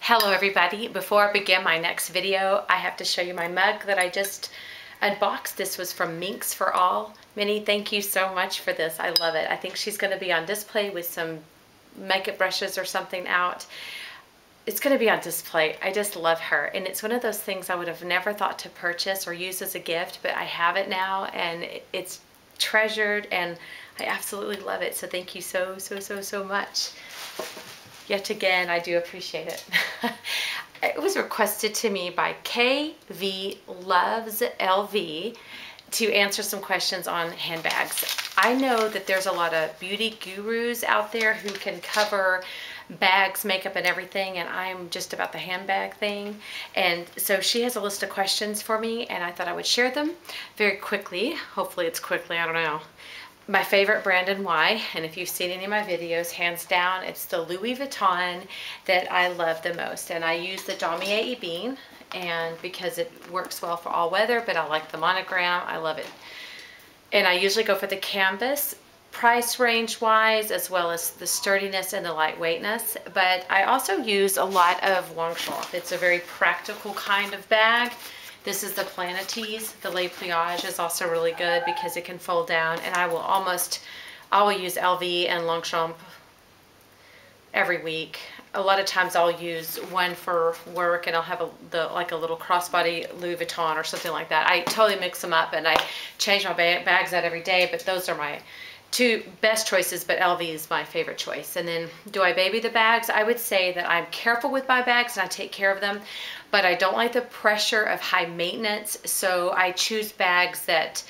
Hello everybody. Before I begin my next video, I have to show you my mug that I just unboxed. This was from Minks for All. Minnie, thank you so much for this. I love it. I think she's going to be on display with some makeup brushes or something out. It's going to be on display. I just love her. And it's one of those things I would have never thought to purchase or use as a gift, but I have it now and it's treasured and I absolutely love it. So thank you so much. Yet again, I do appreciate it. It was requested to me by kvloveslv to answer some questions on handbags. I know that there's a lot of beauty gurus out there who can cover bags, makeup, and everything, and I'm just about the handbag thing. And so she has a list of questions for me, and I thought I would share them very quickly. Hopefully it's quickly, I don't know. My favorite brand and why, and if you've seen any of my videos, hands down, it's the Louis Vuitton that I love the most. And I use the Damier Ebene, and because it works well for all weather, but I like the monogram, I love it. And I usually go for the canvas, price range wise, as well as the sturdiness and the lightweightness. But I also use a lot of whink. It's a very practical kind of bag. This is the Planetes. The Le Pliage is also really good because it can fold down, and I will use LV and Longchamp every week. A lot of times I'll use one for work and I'll have like a little crossbody Louis Vuitton or something like that. I totally mix them up and I change my bags out every day, but those are my two best choices, but LV is my favorite choice. And then do I baby the bags? I would say that I'm careful with my bags and I take care of them, but I don't like the pressure of high maintenance. So I choose bags that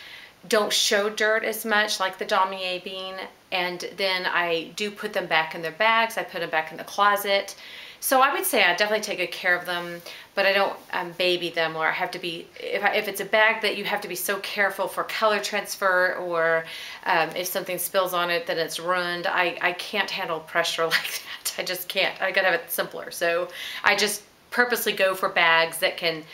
don't show dirt as much, like the Damier Ebene, and then I do put them back in their bags. I put them back in the closet. So I would say I definitely take good care of them, but I don't baby them, or I have to be, if it's a bag that you have to be so careful for color transfer, or if something spills on it, then it's ruined. I can't handle pressure like that. I just can't. I gotta have it simpler. So I just purposely go for bags that can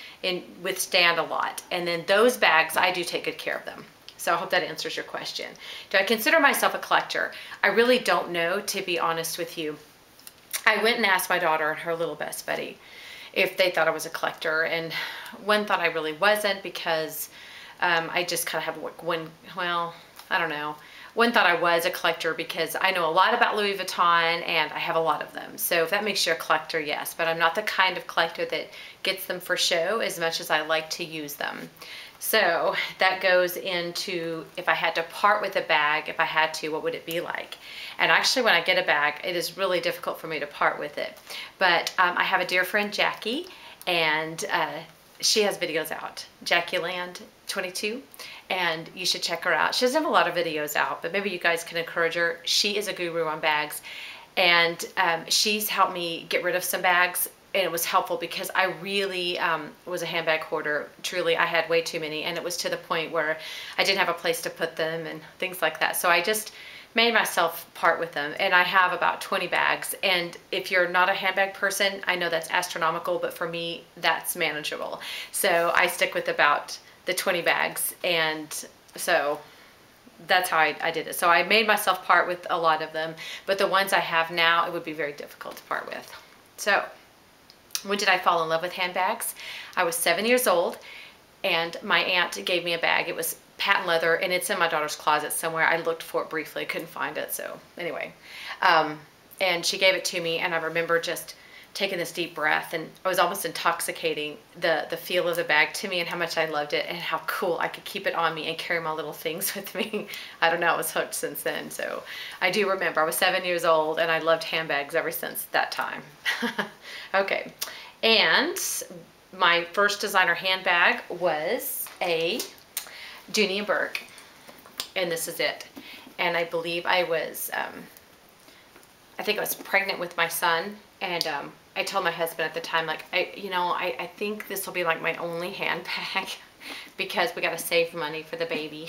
withstand a lot. And then those bags, I do take good care of them. So I hope that answers your question. Do I consider myself a collector? I really don't know, to be honest with you. I went and asked my daughter and her little best buddy if they thought I was a collector, and one thought I really wasn't because I just kind of have one, well, I don't know. One thought I was a collector because I know a lot about Louis Vuitton and I have a lot of them. So if that makes you a collector, yes, but I'm not the kind of collector that gets them for show as much as I like to use them. So that goes into, if I had to part with a bag, if I had to, what would it be like? And actually when I get a bag, it is really difficult for me to part with it. But I have a dear friend, Jackie, and she has videos out, Jackie Land 22, and you should check her out. She doesn't have a lot of videos out, but maybe you guys can encourage her. She is a guru on bags, and she's helped me get rid of some bags. And it was helpful because I really was a handbag hoarder. Truly, I had way too many, and it was to the point where I didn't have a place to put them and things like that. So I just made myself part with them, and I have about 20 bags. And if you're not a handbag person, I know that's astronomical, but for me, that's manageable. So I stick with about the 20 bags, and so that's how I did it. So I made myself part with a lot of them, but the ones I have now, it would be very difficult to part with. So when did I fall in love with handbags? I was 7 years old, and my aunt gave me a bag. It was patent leather, and it's in my daughter's closet somewhere. I looked for it briefly, couldn't find it, so anyway. And she gave it to me, and I remember just taking this deep breath, and I was almost intoxicating the feel of the bag to me and how much I loved it and how cool I could keep it on me and carry my little things with me. I don't know, I was hooked since then. So I do remember I was 7 years old and I loved handbags ever since that time. Okay, and my first designer handbag was a Dooney & Bourke, and this is it. And I believe I was, I think I was pregnant with my son, and I told my husband at the time, like, I think this will be like my only handbag because we got to save money for the baby.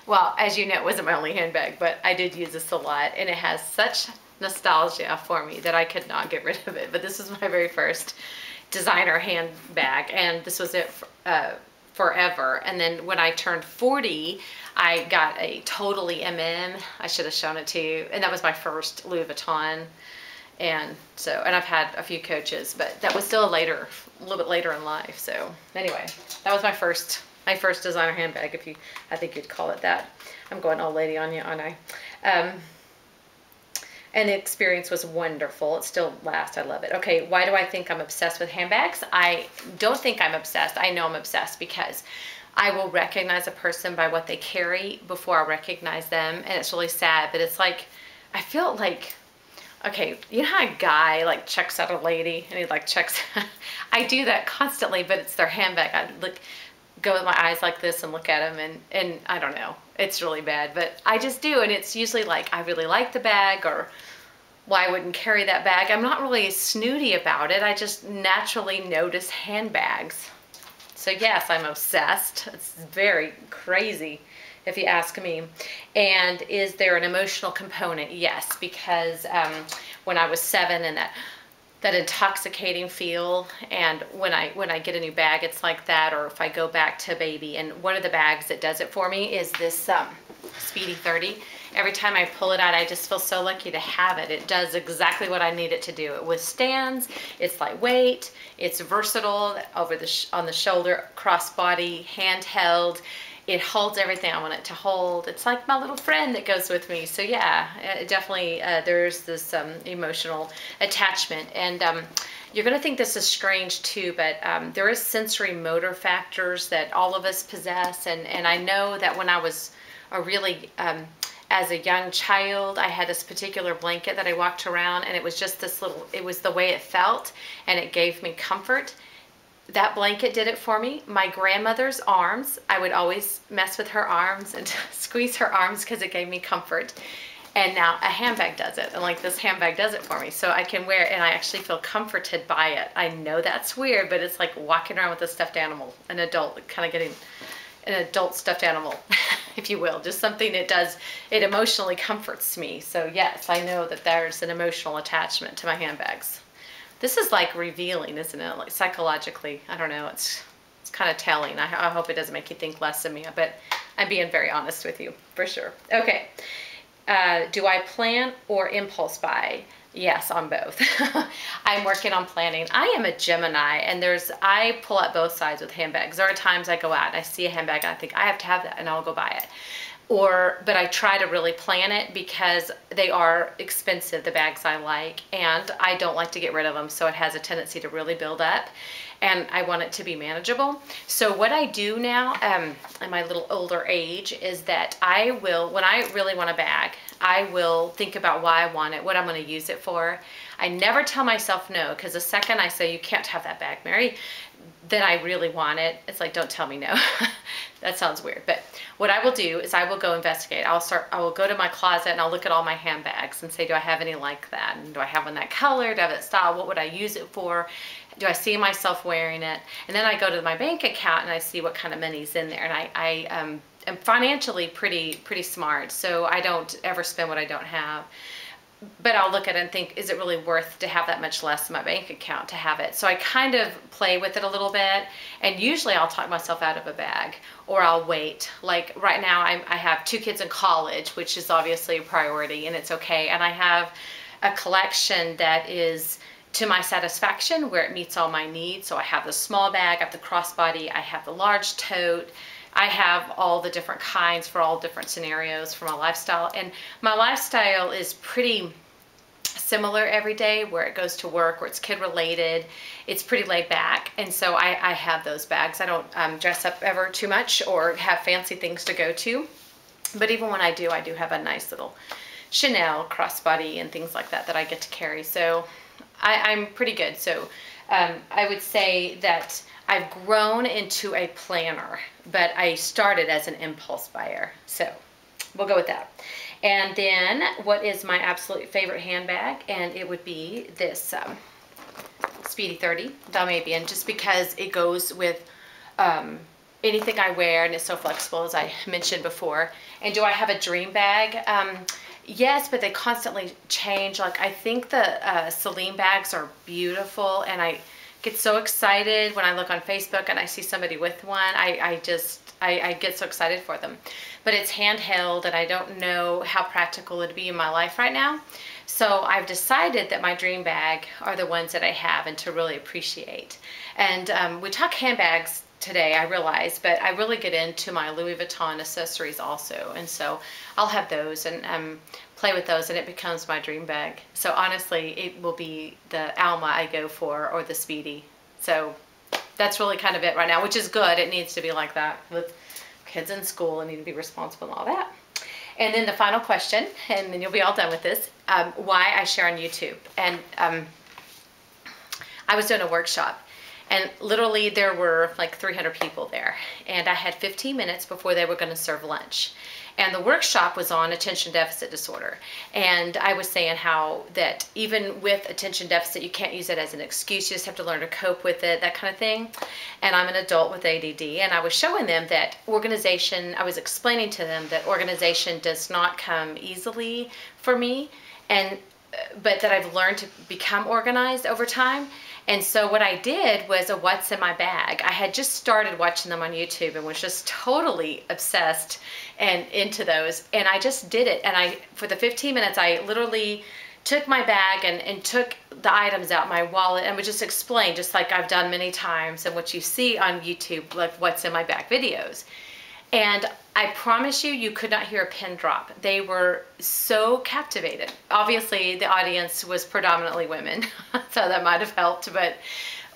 Well, as you know, it wasn't my only handbag, but I did use this a lot, and it has such nostalgia for me that I could not get rid of it. But this was my very first designer handbag, and this was it forever. And then when I turned 40, I got a totally MM. I should have shown it to you, and that was my first Louis Vuitton. And so, and I've had a few coaches, but that was still a little bit later in life. So anyway, that was my first designer handbag, I think you'd call it that. I'm going old lady on you, aren't I? And the experience was wonderful. It still lasts. I love it. Okay, why do I think I'm obsessed with handbags? I don't think I'm obsessed. I know I'm obsessed because I will recognize a person by what they carry before I recognize them. And it's really sad, but it's like, I feel like, okay, you know how a guy like checks out a lady and he like checks, I do that constantly, but it's their handbag. I go with my eyes like this and look at them, and I don't know, it's really bad, but I just do. And it's usually like, I really like the bag, or well, I wouldn't carry that bag. I'm not really snooty about it. I just naturally notice handbags. So yes, I'm obsessed. It's very crazy if you ask me. And is there an emotional component? Yes, because when I was 7, and that intoxicating feel, and when I get a new bag, it's like that. Or if I go back to baby, and one of the bags that does it for me is this Speedy 30. Every time I pull it out, I just feel so lucky to have it. It does exactly what I need it to do. It withstands, it's lightweight, it's versatile, on the shoulder, crossbody, handheld. It holds everything I want it to hold. It's like my little friend that goes with me. So yeah, definitely there's this emotional attachment. And you're going to think this is strange too, but there is sensory motor factors that all of us possess. And I know that when I was as a young child, I had this particular blanket that I walked around, and it was just it was the way it felt, and it gave me comfort. That blanket did it for me. My grandmother's arms, I would always mess with her arms and squeeze her arms because it gave me comfort. And now a handbag does it, and like this handbag does it for me. So I can wear it, and I actually feel comforted by it. I know that's weird, but it's like walking around with a stuffed animal, an adult, kind of getting an adult stuffed animal, if you will. Just something it does, it emotionally comforts me. So yes, I know that there's an emotional attachment to my handbags. This is like revealing, isn't it? Like psychologically, I don't know, it's kind of telling. I hope it doesn't make you think less of me, but I'm being very honest with you, for sure. Okay, do I plan or impulse buy? Yes, on both. I'm working on planning. I am a Gemini, and I pull out both sides with handbags. There are times I go out and I see a handbag and I think I have to have that, and I'll go buy it. But I try to really plan it because they are expensive, the bags I like, and I don't like to get rid of them, so it has a tendency to really build up, and I want it to be manageable. So what I do now, in my little older age, is that when I really want a bag, I will think about why I want it, what I'm going to use it for. I never tell myself no, because the second I say, you can't have that bag, Mary, then I really want it. It's like, don't tell me no. That sounds weird. But what I will do is I will go investigate. I will go to my closet and I'll look at all my handbags and say, do I have any like that? And do I have one that color? Do I have that style? What would I use it for? Do I see myself wearing it? And then I go to my bank account and I see what kind of money's in there. And I am financially pretty smart, so I don't ever spend what I don't have. But I'll look at it and think, is it really worth to have that much less in my bank account to have it? So I kind of play with it a little bit, and usually I'll talk myself out of a bag, or I'll wait. Like right now I have 2 kids in college, which is obviously a priority, and it's okay. And I have a collection that is to my satisfaction, where it meets all my needs. So I have the small bag, I have the crossbody, I have the large tote, I have all the different kinds for all different scenarios for my lifestyle. And my lifestyle is pretty similar every day, where it goes to work, where it's kid related. It's pretty laid back. And so I have those bags. I don't dress up ever too much or have fancy things to go to. But even when I do have a nice little Chanel crossbody and things like that I get to carry. So I'm pretty good. So I would say that I've grown into a planner, but I started as an impulse buyer. So we'll go with that. And then what is my absolute favorite handbag? And it would be this Speedy 30 Dalmatian, just because it goes with anything I wear, and it's so flexible, as I mentioned before. And do I have a dream bag? Yes, but they constantly change. Like, I think the Celine bags are beautiful, and I get so excited when I look on Facebook and I see somebody with one. I just I get so excited for them. But it's handheld, and I don't know how practical it'd be in my life right now. So I've decided that my dream bag are the ones that I have and to really appreciate. And we talk handbags today, I realize, but I really get into my Louis Vuitton accessories also. And so I'll have those and play with those, and it becomes my dream bag. So honestly, it will be the Alma I go for, or the Speedy. So that's really kind of it right now, which is good. It needs to be like that with kids in school and need to be responsible and all that. And then the final question, and then you'll be all done with this, why I share on YouTube. And I was doing a workshop, and literally there were like 300 people there. And I had 15 minutes before they were going to serve lunch. And the workshop was on attention deficit disorder. And I was saying how that even with attention deficit, you can't use it as an excuse. You just have to learn to cope with it, that kind of thing. And I'm an adult with ADD. And I was showing them that organization, I was explaining to them that organization does not come easily for me, but that I've learned to become organized over time. And so what I did was a what's in my bag. I had just started watching them on YouTube and was just totally obsessed and into those. And I just did it. And for the 15 minutes, I literally took my bag and took the items out, my wallet, and would just explain, just like I've done many times and what you see on YouTube, like what's in my bag videos. And I promise you, you could not hear a pin drop. They were so captivated. Obviously, the audience was predominantly women, so that might have helped, but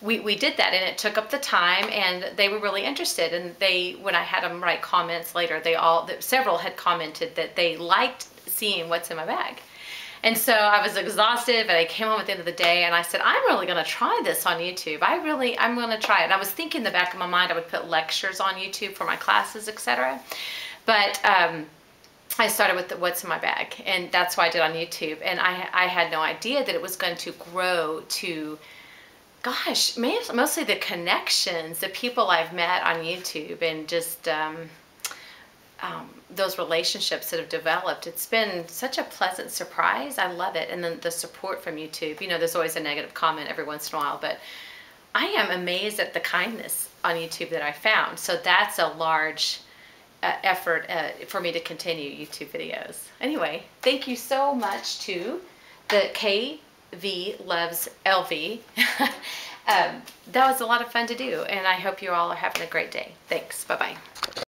we did that, and it took up the time, and they were really interested. And when I had them write comments later, several had commented that they liked seeing what's in my bag. And so I was exhausted, but I came home at the end of the day and I said, I'm really going to try this on YouTube. I'm going to try it. And I was thinking in the back of my mind I would put lectures on YouTube for my classes, etc. But I started with what's in my bag, and that's why I did on YouTube. And I had no idea that it was going to grow to, gosh, mostly the connections, the people I've met on YouTube, and just those relationships that have developed. It's been such a pleasant surprise. I love it. And then the support from YouTube. You know, there's always a negative comment every once in a while, but I am amazed at the kindness on YouTube that I found. So that's a large effort for me to continue YouTube videos. Anyway, thank you so much to the kvloveslv. That was a lot of fun to do, and I hope you all are having a great day. Thanks. Bye-bye.